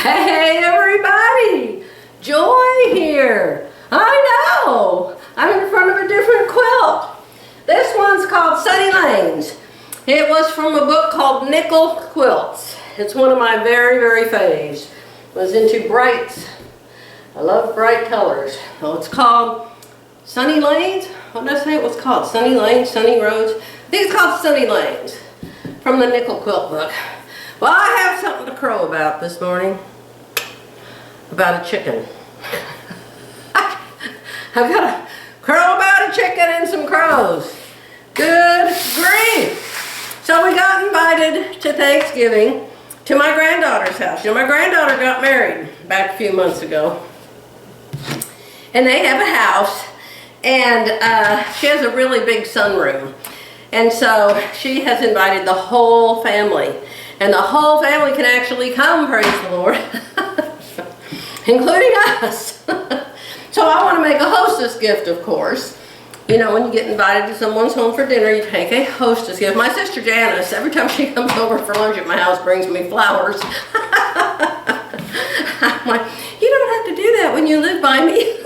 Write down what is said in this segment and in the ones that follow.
Hey everybody! Joy here! I know! I'm in front of a different quilt. This one's called Sunny Lanes. It was from a book called Nickel Quilts. It's one of my very faves. Was into brights. I love bright colors. So it's called Sunny Lanes. What did I say it was called? Sunny Lanes, Sunny Roads. I think it's called Sunny Lanes from the Nickel Quilt book. Well, I have something to crow about this morning. About a chicken. I've got a crow about a chicken and some crows. Good grief. So we got invited to Thanksgiving to my granddaughter's house. You know, my granddaughter got married back a few months ago. And they have a house. And she has a really big sunroom. And so she has invited the whole family. And the whole family can actually come, praise the Lord. Including us. So I want to make a hostess gift, of course. You know, when you get invited to someone's home for dinner, you take a hostess gift. My sister Janice, every time she comes over for lunch at my house, brings me flowers. I'm like, you don't have to do that when you live by me.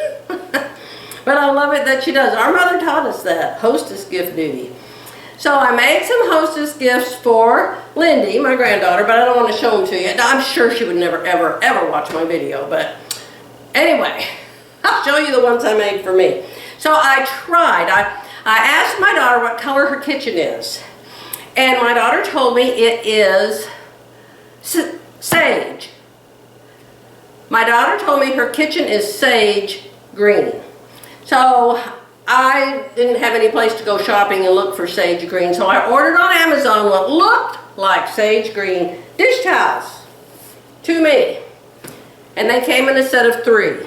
But I love it that she does. Our mother taught us that, hostess gift duty. So I made some hostess gifts for Lindy, my granddaughter, but I don't want to show them to you. I'm sure she would never, ever watch my video, but anyway, I'll show you the ones I made for me. So I tried. I asked my daughter what color her kitchen is, and my daughter told me it is sage. My daughter told me her kitchen is sage green. So I didn't have any place to go shopping and look for sage green, so I ordered on Amazon what looked like sage green dish towels to me. And they came in a set of 3.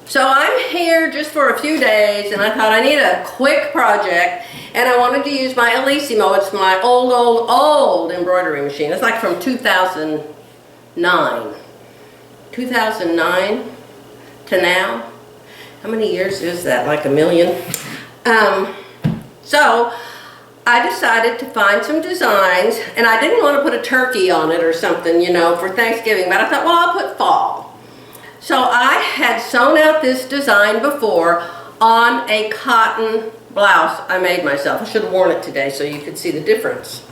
So I'm here just for a few days, and I thought I need a quick project, and I wanted to use my Elissimo. It's my old embroidery machine. It's like from 2009. 2009 to now. How many years is that? Like a million? So I decided to find some designs, and I didn't want to put a turkey on it or something, you know, for Thanksgiving, but I thought, well, I'll put fall. So I had sewn out this design before on a cotton blouse I made myself. I should have worn it today so you could see the difference.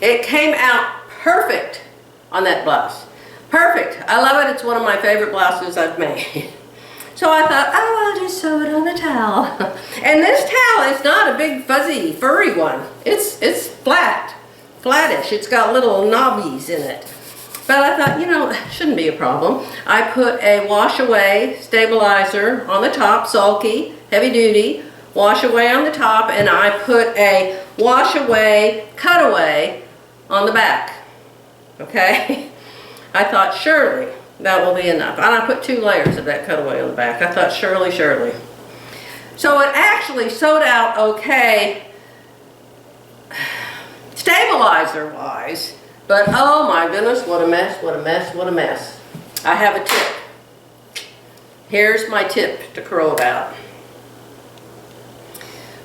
It came out perfect on that blouse. Perfect. I love it. It's one of my favorite blouses I've made. So I thought, oh, I'll just sew it on the towel. And this towel is not a big, fuzzy, furry one. It's flat, flattish. It's got little knobbies in it. But I thought, you know, it shouldn't be a problem. I put a wash away stabilizer on the top, sulky, heavy duty, wash away on the top, and I put a wash away, cutaway on the back. Okay? I thought, surely that will be enough. And I put 2 layers of that cutaway on the back. I thought, surely. So it actually sewed out okay, stabilizer-wise, but oh my goodness, what a mess, what a mess, what a mess. I have a tip. Here's my tip to crow about.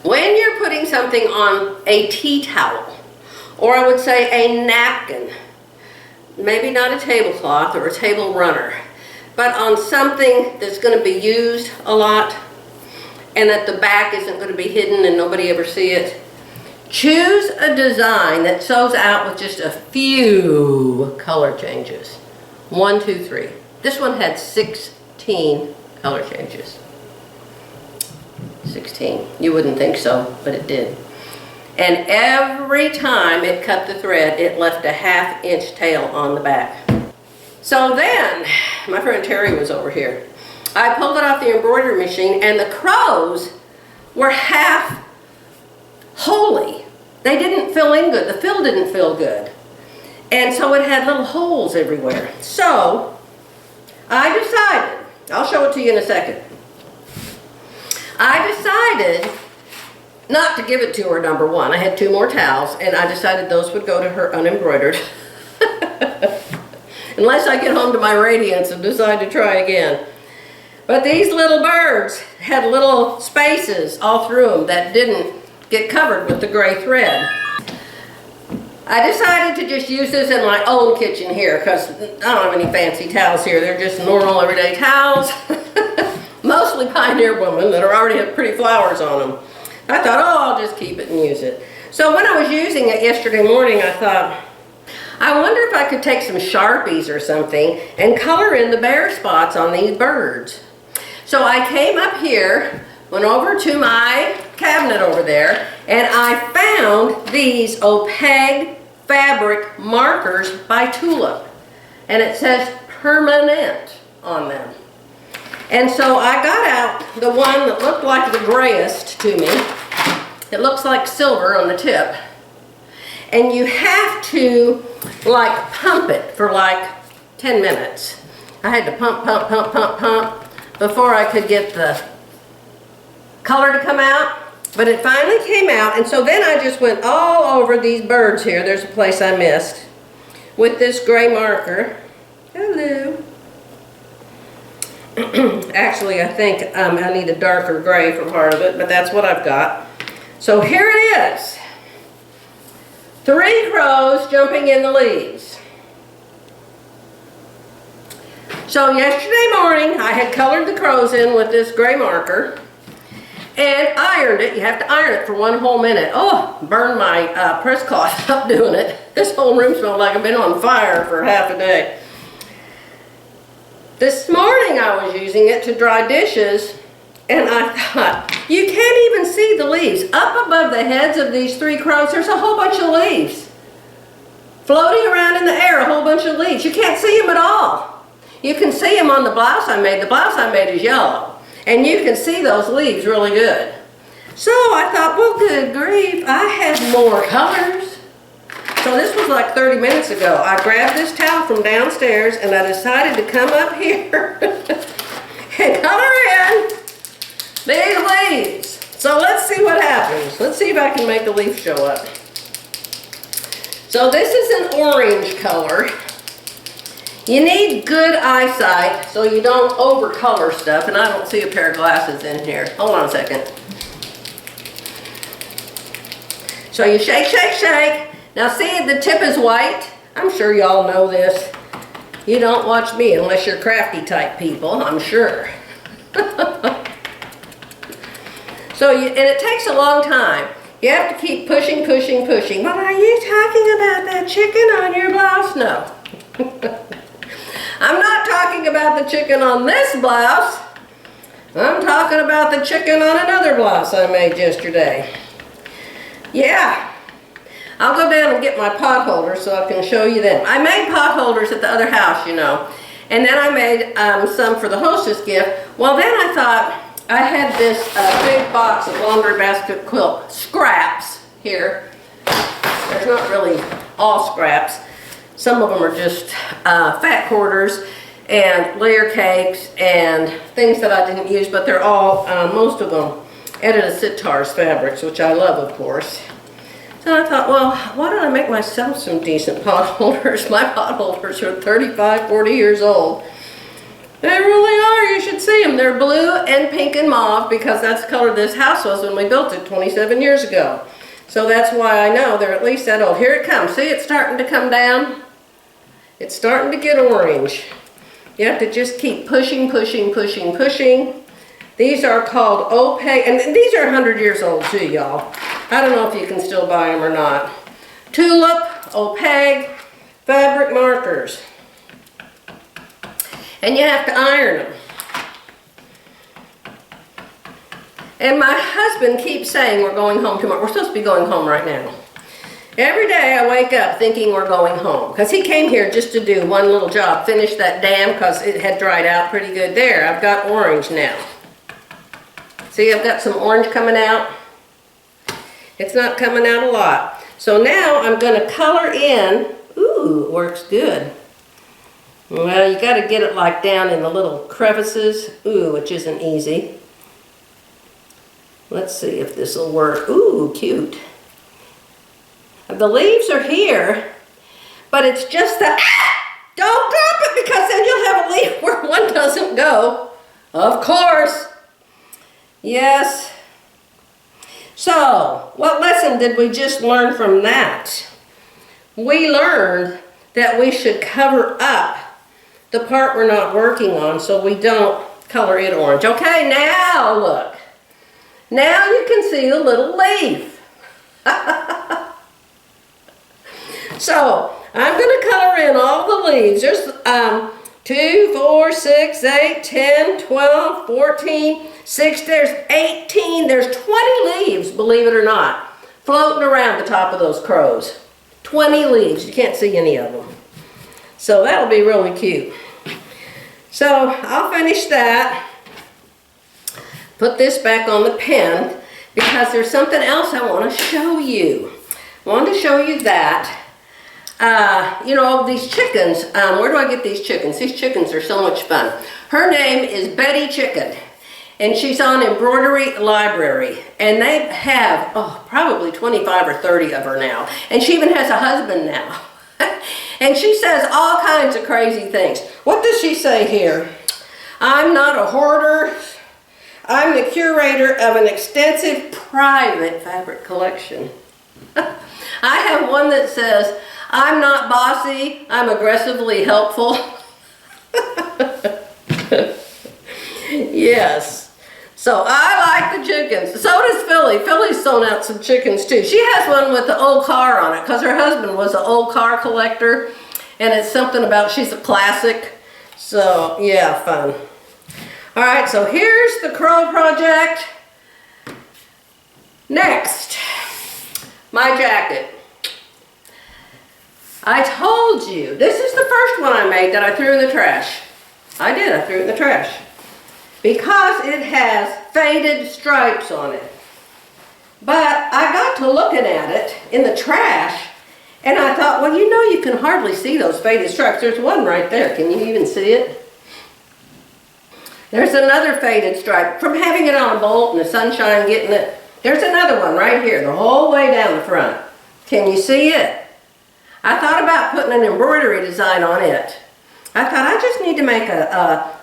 When you're putting something on a tea towel, or I would say a napkin, maybe not a tablecloth or a table runner, but on something that's going to be used a lot and that the back isn't going to be hidden and nobody ever see it, choose a design that sews out with just a few color changes. 1, 2, 3. This one had 16 color changes. 16. You wouldn't think so, but it did. And every time it cut the thread, it left a 1/2 inch tail on the back. So then, my friend Terry was over here. I pulled it off the embroidery machine, and the crows were half holy. They didn't fill in good. The fill didn't fill good. And so it had little holes everywhere. So I decided, I'll show it to you in a second. I decided not to give it to her, number 1. I had 2 more towels, and I decided those would go to her unembroidered. Unless I get home to my radiance and decide to try again. But these little birds had little spaces all through them that didn't get covered with the gray thread. I decided to just use this in my own kitchen here because I don't have any fancy towels here. They're just normal everyday towels. Mostly Pioneer Woman that already have pretty flowers on them. I thought, oh, I'll just keep it and use it. So when I was using it yesterday morning, I thought, I wonder if I could take some Sharpies or something and color in the bare spots on these birds. So I came up here, went over to my cabinet over there, and I found these opaque fabric markers by Tulip. And it says permanent on them. And so I got out the one that looked like the grayest to me. It looks like silver on the tip. And you have to like pump it for like 10 minutes. I had to pump before I could get the color to come out. But it finally came out, and so then I just went all over these birds here. There's a place I missed with this gray marker. Hello. Actually, I think I need a darker gray for part of it, but that's what I've got. So here it is. 3 crows jumping in the leaves. So yesterday morning, I had colored the crows in with this gray marker and ironed it. You have to iron it for 1 whole minute. Oh, burned my press cloth up doing it. This whole room smelled like I've been on fire for half a day. This morning I was using it to dry dishes, and I thought, you can't even see the leaves. Up above the heads of these 3 crows, there's a whole bunch of leaves. Floating around in the air, a whole bunch of leaves. You can't see them at all. You can see them on the blouse I made. The blouse I made is yellow. And you can see those leaves really good. So I thought, well, good grief, I have more colors. So this was like 30 minutes ago. I grabbed this towel from downstairs and I decided to come up here and color in these leaves. So let's see what happens. Let's see if I can make the leaf show up. So this is an orange color. You need good eyesight so you don't overcolor stuff, and I don't see a pair of glasses in here. Hold on a second. So you shake, shake, shake. Now see, the tip is white. I'm sure y'all know this. You don't watch me unless you're crafty type people, I'm sure. And it takes a long time. You have to keep pushing, pushing, pushing. Well, are you talking about that chicken on your blouse? No. I'm not talking about the chicken on this blouse. I'm talking about the chicken on another blouse I made yesterday. Yeah. I'll go down and get my pot holders so I can show you them. I made pot holders at the other house, you know. And then I made some for the hostess gift. Well, then I thought I had this big box of laundry basket quilt scraps here. There's not really all scraps. Some of them are just fat quarters and layer cakes and things that I didn't use, but they're all, most of them, Edita Sitar's fabrics, which I love, of course. So I thought, well, why don't I make myself some decent pot holders? My pot holders are 35, 40 years old. They really are. You should see them. They're blue and pink and mauve because that's the color this house was when we built it 27 years ago. So that's why I know they're at least that old. Here it comes. See, it's starting to come down. It's starting to get orange. You have to just keep pushing, pushing, pushing, pushing. These are called opaque, and these are 100 years old too, y'all. I don't know if you can still buy them or not. Tulip, opaque, fabric markers. And you have to iron them. And my husband keeps saying we're going home tomorrow. We're supposed to be going home right now. Every day I wake up thinking we're going home. Because he came here just to do one little job. Finish that dam because it had dried out pretty good there. I've got orange now. See, I've got some orange coming out. It's not coming out a lot. So now I'm going to color in. Ooh, it works good. Well, you got to get it like down in the little crevices. Ooh, which isn't easy. Let's see if this will work. Ooh, cute. The leaves are here, but it's just that, don't drop it because then you'll have a leaf where one doesn't go. Of course. Yes. So, what lesson did we just learn from that? we learned that we should cover up the part we're not working on so we don't color it orange. Okay, now look. Now you can see the little leaf. So I'm going to color in all the leaves. There's 2, 4, 6, 8, 10, 12, 14, 6, there's 18, there's 20 leaves, believe it or not, floating around the top of those crows. 20 leaves, you can't see any of them. So that'll be really cute. So I'll finish that, put this back on the pen, because there's something else I want to show you. I wanted to show you that. You know, these chickens, where do I get these chickens? These chickens are so much fun. Her name is Betty Chicken, and she's on Embroidery Library, and they have, probably 25 or 30 of her now, and she even has a husband now. And she says all kinds of crazy things. What does she say here? I'm not a hoarder. I'm the curator of an extensive private fabric collection. I have one that says, I'm not bossy, I'm aggressively helpful. Yes. So I like the chickens. So does Philly. Philly's sewn out some chickens too. She has one with the old car on it because her husband was an old car collector. And it's something about, she's a classic. So yeah, fun. All right, so here's the crow project. Next, my jacket. I told you, this is the first one I made that I threw in the trash. I did, I threw it in the trash. Because it has faded stripes on it. But I got to looking at it in the trash, and I thought, well, you know, you can hardly see those faded stripes. There's one right there. Can you even see it? There's another faded stripe from having it on a bolt and the sunshine getting it. There's another one right here, the whole way down the front. Can you see it? I thought about putting an embroidery design on it. I thought I just need to make a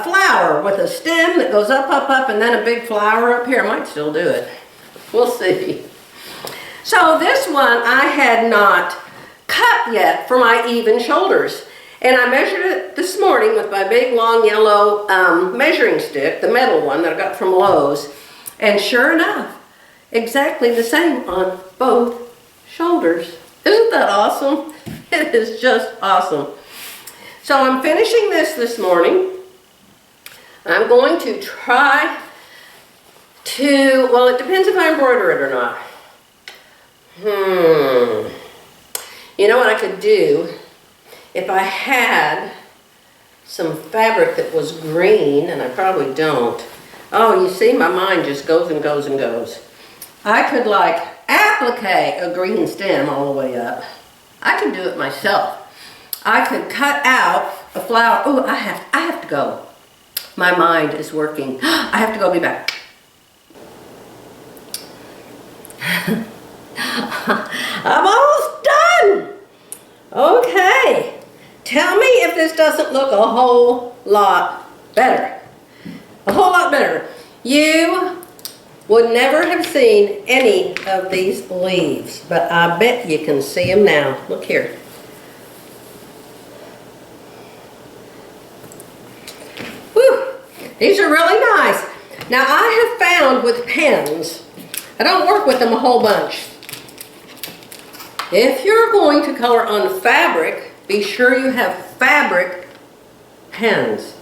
flower with a stem that goes up, up, up, and then a big flower up here. I might still do it. We'll see. So this one I had not cut yet for my even shoulders. And I measured it this morning with my big long yellow measuring stick, the metal one that I got from Lowe's. And sure enough, exactly the same on both shoulders. Isn't that awesome? It is just awesome. So I'm finishing this morning. I'm going to try to, well, it depends if I embroider it or not. You know what I could do? If I had some fabric that was green, and I probably don't. Oh, you see, my mind just goes and goes and goes. I could like applique a green stem all the way up. I could do it myself. I could cut out a flower. Oh, I have to go. My mind is working. I have to go, be back. I'm almost done. Okay. Tell me if this doesn't look a whole lot better. A whole lot better. You would never have seen any of these leaves, but I bet you can see them now. Look here. Whew. These are really nice. Now I have found with pens, I don't work with them a whole bunch. If you're going to color on fabric, be sure you have fabric pens.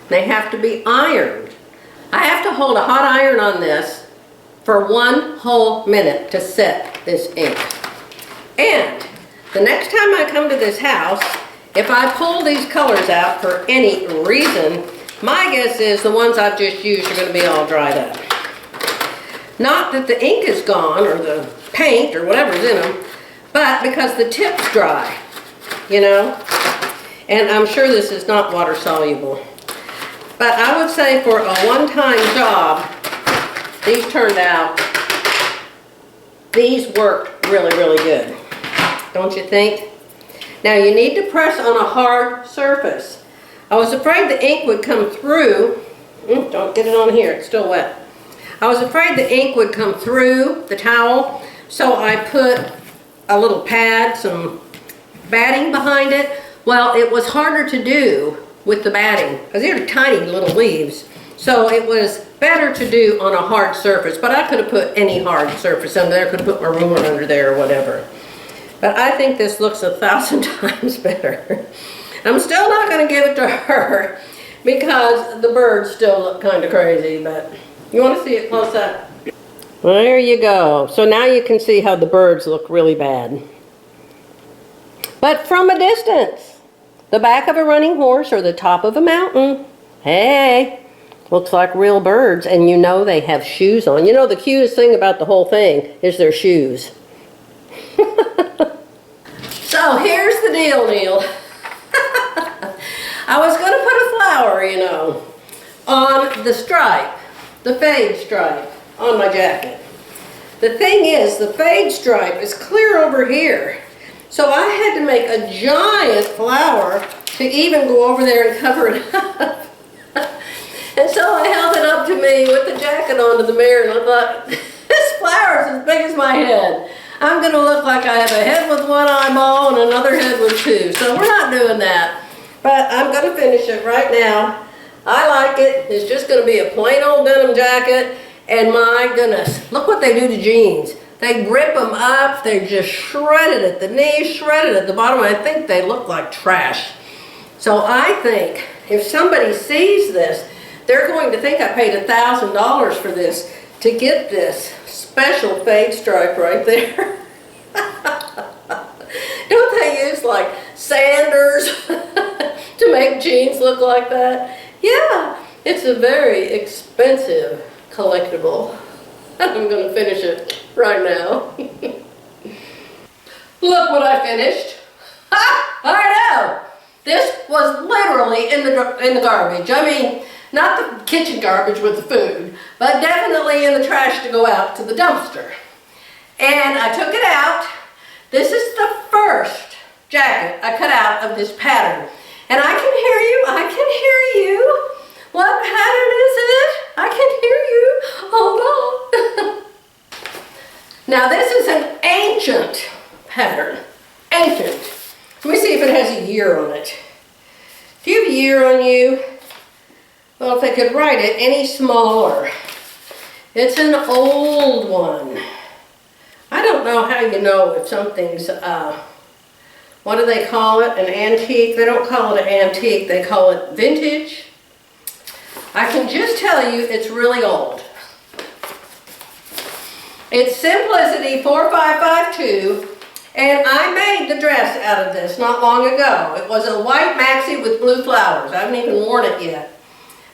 They have to be ironed. I have to hold a hot iron on this for 1 whole minute to set this ink. And the next time I come to this house, if I pull these colors out for any reason, my guess is the ones I've just used are going to be all dried up. Not that the ink is gone or the paint or whatever's in them, but because the tip's dry, you know. And I'm sure this is not water soluble. But I would say for a one-time job, these turned out, these worked really, really good. Don't you think? Now you need to press on a hard surface. I was afraid the ink would come through. Don't get it on here, it's still wet. I was afraid the ink would come through the towel, so I put a little pad, some batting behind it. Well, it was harder to do with the batting because they're tiny little leaves. So it was better to do on a hard surface, but I could have put any hard surface under there. I could have put my ruler under there or whatever. But I think this looks 1,000 times better. I'm still not going to give it to her because the birds still look kind of crazy, but you want to see it close up? Well, there you go. So now you can see how the birds look really bad. But from a distance, the back of a running horse or the top of a mountain, hey, looks like real birds, and you know they have shoes on. You know the cutest thing about the whole thing is their shoes. So here's the deal, Neil. I was going to put a flower, you know, on the stripe, the fade stripe on my jacket. The thing is, the fade stripe is clear over here. So I had to make a giant flower to even go over there and cover it up. And so I held it up to me with the jacket onto the mirror, and I thought, this flower is as big as my head. I'm going to look like I have a head with one eyeball and another head with two. So we're not doing that. But I'm going to finish it right now. I like it. It's just going to be a plain old denim jacket. And my goodness, look what they do to jeans. They rip them up. They're just shredded at the knees, shredded at the bottom. I think they look like trash. So I think if somebody sees this, they're going to think I paid $1,000 for this to get this special fade stripe right there. Don't they use like sanders to make jeans look like that? Yeah, it's a very expensive collectible. I'm going to finish it right now. Look what I finished. Ha! I know. This was literally in the garbage. I mean, not the kitchen garbage with the food, but definitely in the trash to go out to the dumpster. And I took it out. This is the first jacket I cut out of this pattern. And I can hear you. I can hear you. What pattern is it? I can hear you. Hold on. Now this is an ancient pattern. Ancient. Let me see if it has a year on it. Do you have a year on you? Well, if they could write it any smaller. It's an old one. I don't know how you know if something's, what do they call it? An antique? They don't call it an antique. They call it vintage. I can just tell you it's really old. It's Simplicity 4552. And I made the dress out of this not long ago. It was a white maxi with blue flowers. I haven't even worn it yet.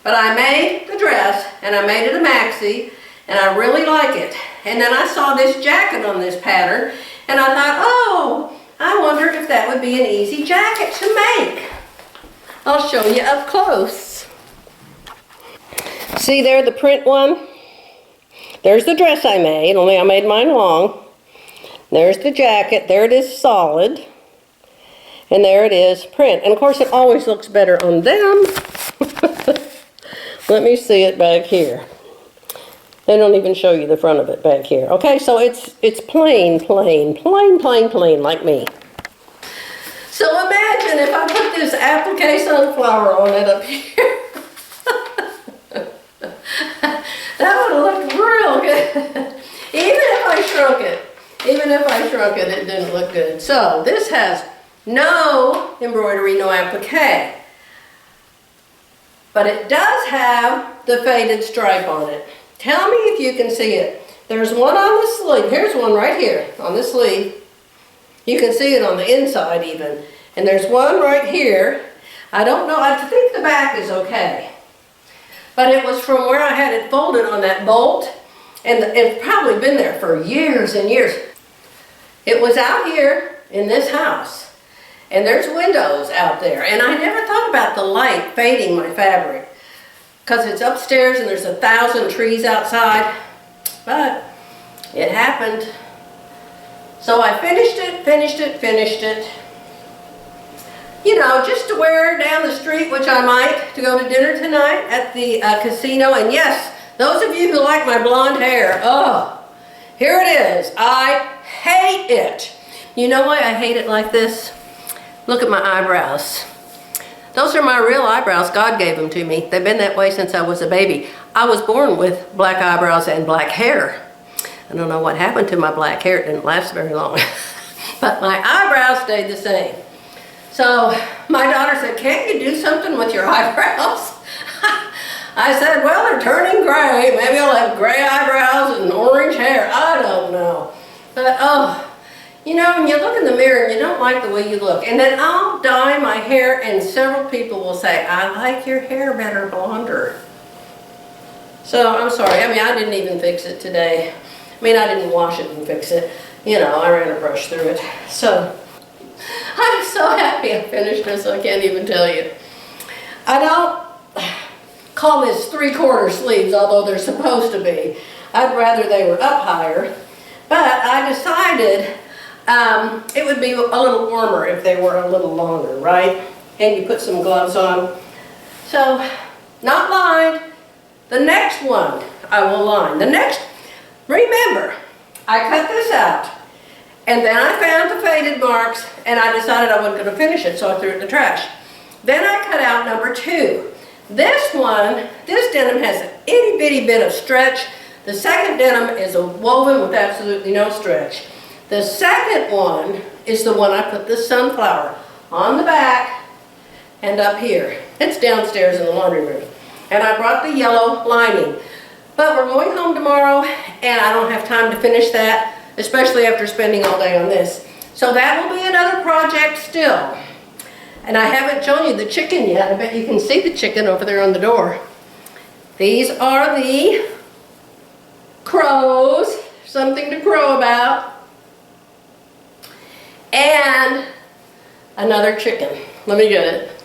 But I made the dress, and I made it a maxi, and I really like it. And then I saw this jacket on this pattern, and I thought, oh, I wondered if that would be an easy jacket to make. I'll show you up close. See there, the print one? There's the dress I made, only I made mine long. There's the jacket. There it is solid. And there it is print. And of course it always looks better on them. Let me see it back here. They don't even show you the front of it back here. Okay, so it's plain, like me. So imagine if I put this applique sunflower on it up here. That would look real good. Even if I shrunk it. Even if I shrunk it, it didn't look good. So this has no embroidery, no applique. But it does have the faded stripe on it. Tell me if you can see it. There's one on the sleeve. Here's one right here on the sleeve. You can see it on the inside even. And there's one right here. I don't know. I think the back is okay. But it was from where I had it folded on that bolt. And it's probably been there for years and years. It was out here in this house. And there's windows out there. And I never thought about the light fading my fabric. Because it's upstairs and there's 1,000 trees outside. But it happened. So I finished it. You know, just to wear down the street, which I might, to go to dinner tonight at the casino. And yes, those of you who like my blonde hair, oh, here it is. I hate it You know why I hate it like this? Look at my eyebrows. Those are my real eyebrows. God gave them to me. They've been that way since I was a baby. I was born with black eyebrows and black hair. I don't know what happened to my black hair. It didn't last very long. But my eyebrows stayed the same. So my daughter said, can't you do something with your eyebrows? I said, well, they're turning gray. Maybe I'll have gray eyebrows and orange hair. I don't know. But, oh, you know, when you look in the mirror and you don't like the way you look. And then I'll dye my hair and several people will say, I like your hair better blonder. So I'm sorry. I mean, I didn't even fix it today. I mean, I didn't wash it and fix it. You know, I ran a brush through it. So I'm so happy I finished this, I can't even tell you. I don't call this 3/4 sleeves, although they're supposed to be. I'd rather they were up higher. But I decided it would be a little warmer if they were a little longer, right? And you put some gloves on. So, not lined. The next one I will line. Remember, I cut this out. And then I found the faded marks and I decided I wasn't going to finish it, so I threw it in the trash. Then I cut out number 2. This denim has an itty bitty bit of stretch. The second denim is a woven with absolutely no stretch. The second one is the one I put the sunflower on the back and up here. It's downstairs in the laundry room. And I brought the yellow lining. But we're going home tomorrow and I don't have time to finish that, especially after spending all day on this. So that will be another project still. And I haven't shown you the chicken yet. I bet you can see the chicken over there on the door. These are the crows, something to crow about. And another chicken. Let me get it.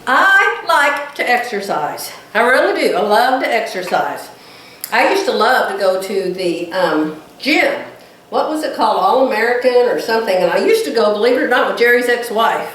I like to exercise. I really do. I love to exercise. I used to love to go to the gym. What was it called? All-American or something. And I used to go, believe it or not, with Jerry's ex-wife.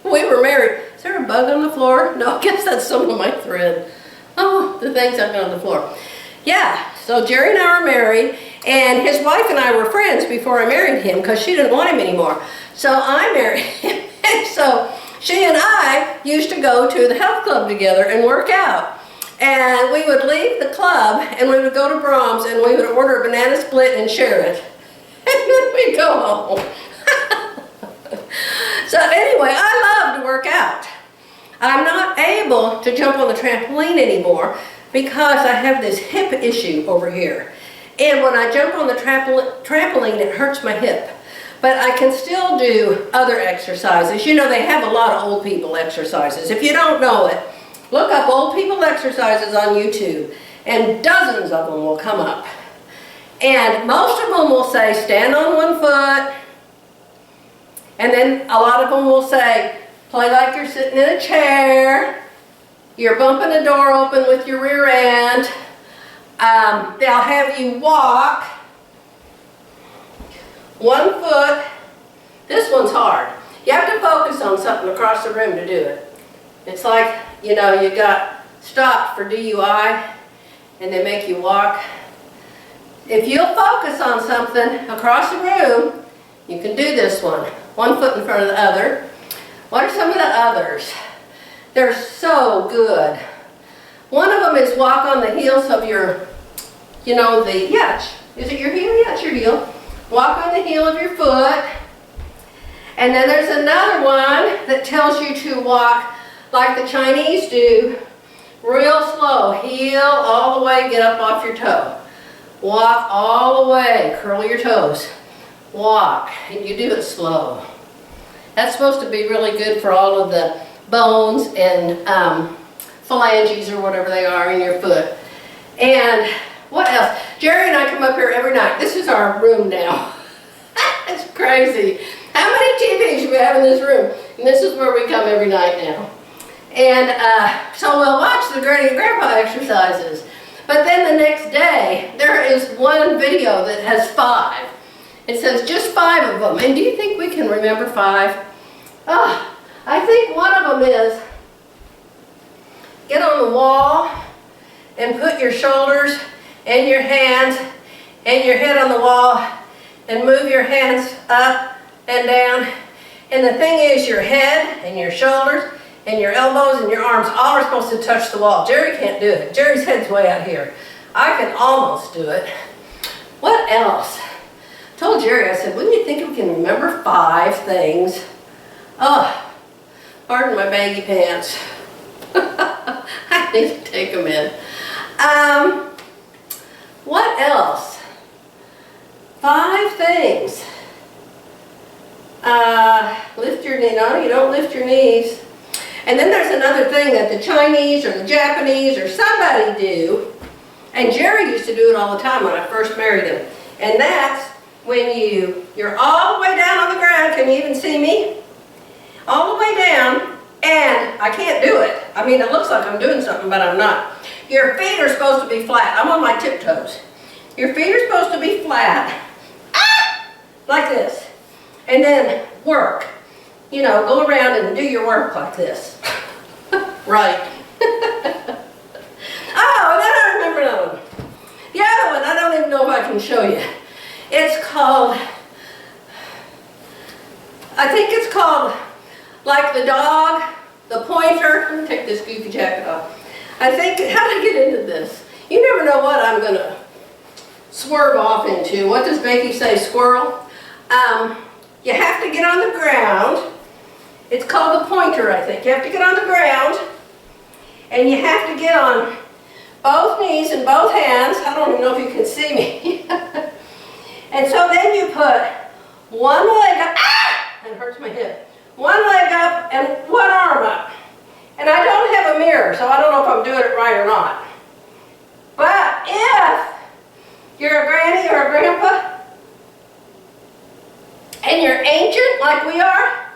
We were married. Is there a bug on the floor? No, I guess that's some of my thread. Oh, the things I've got on the floor. Yeah, so Jerry and I were married, and his wife and I were friends before I married him because she didn't want him anymore. So I married him. So she and I used to go to the health club together and work out. And we would leave the club and we would go to Brahms and we would order a banana split and share it. And then we'd go home. So anyway, I love to work out. I'm not able to jump on the trampoline anymore because I have this hip issue over here. And when I jump on the trampoline, it hurts my hip. But I can still do other exercises. You know, they have a lot of old people exercises. If you don't know it, look up old people exercises on YouTube, and dozens of them will come up. And most of them will say, stand on one foot, and then a lot of them will say, play like you're sitting in a chair, you're bumping a door open with your rear end. They'll have you walk 1 foot. This one's hard. You have to focus on something across the room to do it. It's like, you know, you got stopped for DUI and they make you walk. If you'll focus on something across the room, you can do this one. 1 foot in front of the other. What are some of the others? They're so good. One of them is walk on the heels of your, you know, is it your heel? Yeah, it's your heel. Walk on the heel of your foot. And then there's another one that tells you to walk like the Chinese do, real slow. Heel all the way, get up off your toe. Walk all the way, curl your toes. Walk, and you do it slow. That's supposed to be really good for all of the bones and phalanges or whatever they are in your foot. And what else? Jerry and I come up here every night. This is our room now. It's crazy. How many TVs do we have in this room? And this is where we come every night now. And so we'll watch the Granny and Grandpa exercises. But then the next day, there is one video that has 5. It says just 5 of them. And do you think we can remember 5? I think one of them is get on the wall and put your shoulders and your hands and your head on the wall and move your hands up and down. And the thing is, your head and your shoulders and your elbows and your arms all are supposed to touch the wall. Jerry can't do it. Jerry's head's way out here. I can almost do it. What else? I told Jerry, I said, wouldn't you think we can remember 5 things? Oh, pardon my baggy pants. I need to take them in. What else? 5 things. Lift your knee. No, you don't lift your knees. And then there's another thing that the Chinese or the Japanese or somebody do. And Jerry used to do it all the time when I first married him. And that's when you're all the way down on the ground. Can you even see me? All the way down. And I can't do it. I mean, it looks like I'm doing something, but I'm not. Your feet are supposed to be flat. I'm on my tiptoes. Your feet are supposed to be flat. Ah! Like this. And then work. You know, go around and do your work like this. Right. Oh, and then I remember another one. The other one, I don't even know if I can show you. It's called, I think it's called, like the dog, the pointer. Let me take this goofy jacket off. I think, how did I get into this? You never know what I'm going to swerve off into. What does Becky say, squirrel? You have to get on the ground. It's called the pointer, I think. You have to get on the ground, and you have to get on both knees and both hands. I don't even know if you can see me. And so then you put one leg up. Ah! It hurts my hip. One leg up and one arm up. And I don't have a mirror, so I don't know if I'm doing it right or not. But if you're a granny or a grandpa, and you're ancient like we are,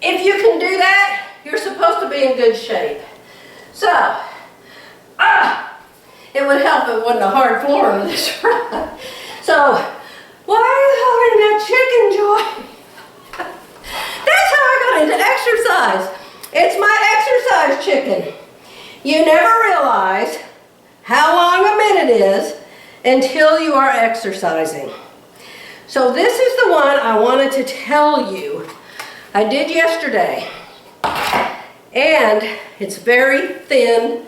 if you can do that, you're supposed to be in good shape. So, it would help if it wasn't a hard floor under this front. So, why are you holding that chicken, Joy? That's how I got into exercise. It's my exercise chicken. You never realize how long a minute is until you are exercising. So this is the one I wanted to tell you. I did yesterday. And it's very thin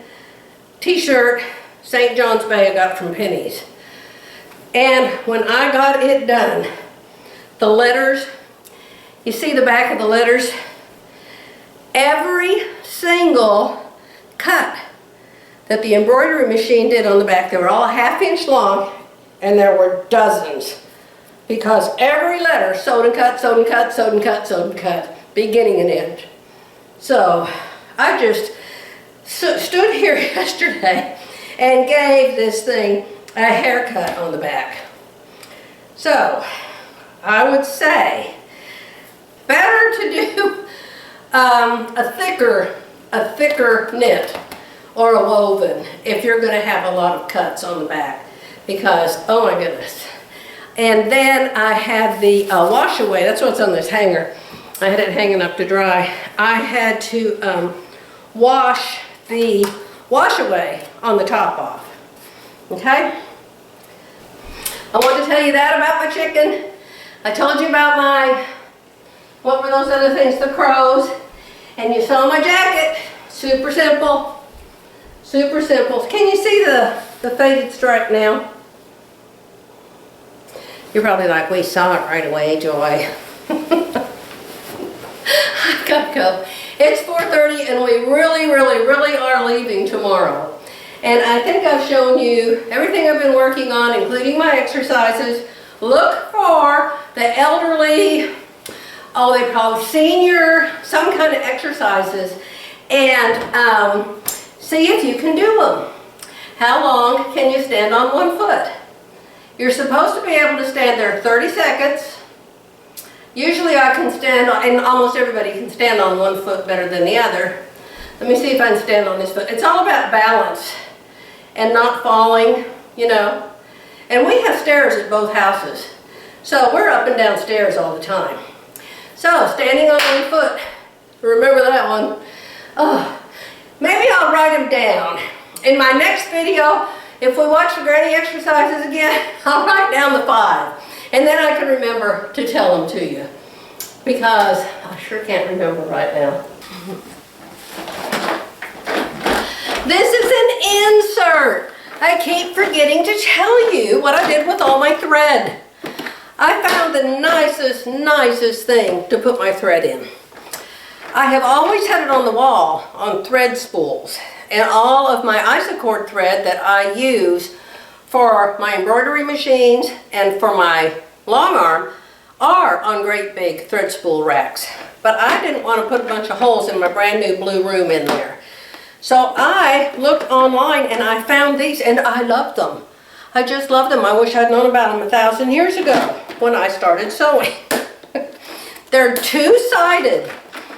t-shirt, St. John's Bay I got from Penny's. And when I got it done, the letters, you see the back of the letters? Every single cut that the embroidery machine did on the back, they were all a ½ inch long, and there were dozens. Because every letter sewed and cut, sewed and cut, sewed and cut, sewed and cut, beginning and end. So I just stood here yesterday and gave this thing a haircut on the back. So I would say better to do a thicker knit or a woven if you're going to have a lot of cuts on the back, because oh my goodness. And then I had the wash away. That's what's on this hanger. I had it hanging up to dry. I had to wash the wash away on the top off. Okay? I want to tell you that about my chicken. I told you about my, what were those other things? The crows. And you saw my jacket. Super simple. Super simple. Can you see the faded stripe now? You're probably like, we saw it right away, Joy. I've got to go. It's 4:30 and we really are leaving tomorrow. And I think I've shown you everything I've been working on, including my exercises. Look for the elderly, oh, they call it senior, some kind of exercises, and see if you can do them. How long can you stand on one foot? You're supposed to be able to stand there 30 seconds. Usually I can stand on, and almost everybody can stand on one foot better than the other. Let me see if I can stand on this foot. It's all about balance and not falling, you know. And we have stairs at both houses. So we're up and down stairs all the time. So standing on one foot, remember that one. Oh, maybe I'll write them down. In my next video, if we watch the granny exercises again, I'll write down the 5. And then I can remember to tell them to you, because I sure can't remember right now. This is an insert. I keep forgetting to tell you what I did with all my thread. I found the nicest thing to put my thread in. I have always had it on the wall on thread spools, and all of my isocord thread that I use for my embroidery machines and for my long arm are on great big thread spool racks. But I didn't want to put a bunch of holes in my brand new blue room in there. So I looked online and I found these, and I loved them. I just love them. I wish I'd known about them 1,000 years ago when I started sewing. They're two-sided,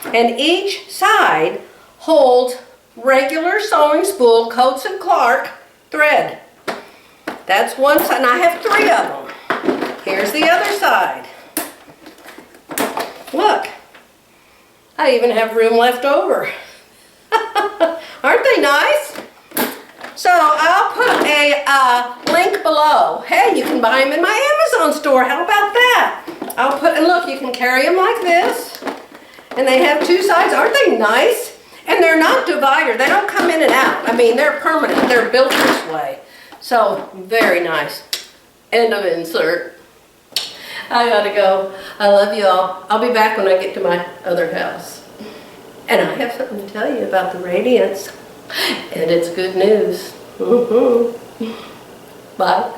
and each side holds regular sewing spool Coats & Clark thread. That's one side, and I have 3 of them. Here's the other side. Look, I even have room left over. Aren't they nice? So I'll put a link below. Hey, you can buy them in my Amazon store. How about that? I'll put, and look, you can carry them like this. And they have 2 sides. Aren't they nice? And they're not divider. They don't come in and out. I mean, they're permanent. They're built this way. So, very nice. End of insert. I gotta go. I love you all. I'll be back when I get to my other house. And I have something to tell you about the radiance. And it's good news. Bye.